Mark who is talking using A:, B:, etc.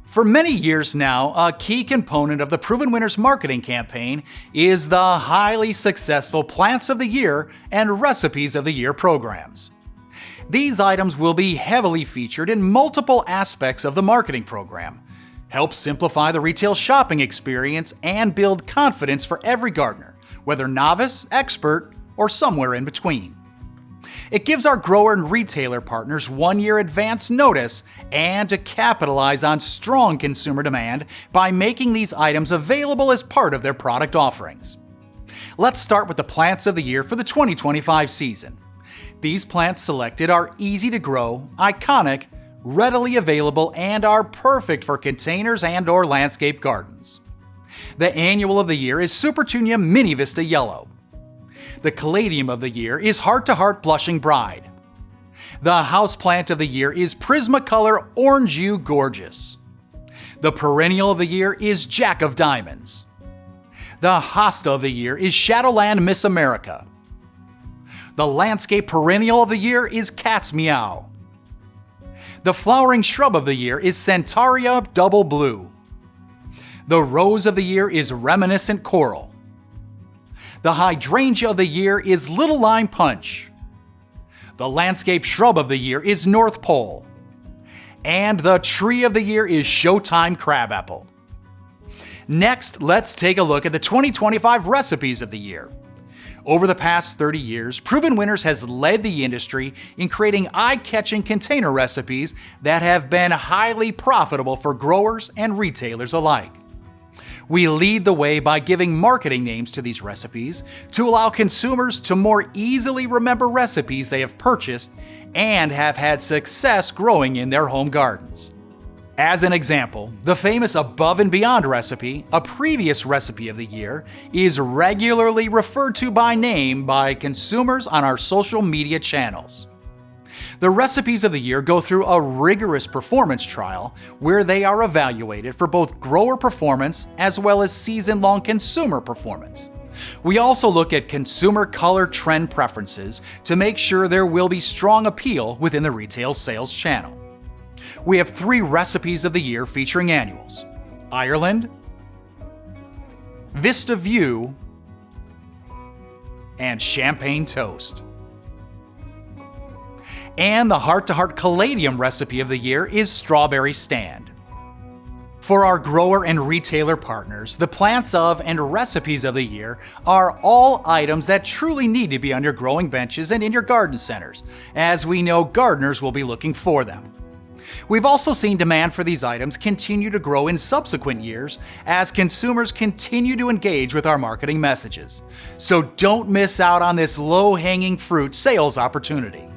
A: For many years now, a key component of the Proven Winners marketing campaign is the highly successful Plants of the Year and Recipes of the Year programs. These items will be heavily featured in multiple aspects of the marketing program, help simplify the retail shopping experience, and build confidence for every gardener, whether novice, expert, or somewhere in between. It gives our grower and retailer partners 1 year advance notice and to capitalize on strong consumer demand by making these items available as part of their product offerings. Let's start with the Plants of the Year for the 2025 season. These plants selected are easy to grow, iconic, readily available, and are perfect for containers and/or landscape gardens. The Annual of the Year is Supertunia Mini Vista Yellow. The Caladium of the Year is Heart to Heart Blushing Bride. The Houseplant of the Year is Prismacolor Orangey Gorgeous. The Perennial of the Year is Jack of Diamonds. The Hosta of the Year is Shadowland Miss America. The Landscape Perennial of the Year is Cat's Meow. The Flowering Shrub of the Year is Centaurea Double Blue. The Rose of the Year is Reminiscent Coral. The Hydrangea of the Year is Little Lime Punch. The Landscape Shrub of the Year is North Pole. And the Tree of the Year is Showtime Crabapple. Next, let's take a look at the 2025 Recipes of the Year. Over the past 30 years, Proven Winners has led the industry in creating eye-catching container recipes that have been highly profitable for growers and retailers alike. We lead the way by giving marketing names to these recipes to allow consumers to more easily remember recipes they have purchased and have had success growing in their home gardens. As an example, the famous Above and Beyond recipe, a previous recipe of the year, is regularly referred to by name by consumers on our social media channels. The Recipes of the Year go through a rigorous performance trial where they are evaluated for both grower performance as well as season-long consumer performance. We also look at consumer color trend preferences to make sure there will be strong appeal within the retail sales channel. We have 3 Recipes of the Year featuring annuals: Ireland, Vista View, and Champagne Toast. And the Heart to Heart Caladium recipe of the year is Strawberry Stand. For our grower and retailer partners, the Plants of and Recipes of the Year are all items that truly need to be on your growing benches and in your garden centers, as we know gardeners will be looking for them. We've also seen demand for these items continue to grow in subsequent years as consumers continue to engage with our marketing messages. So don't miss out on this low-hanging fruit sales opportunity.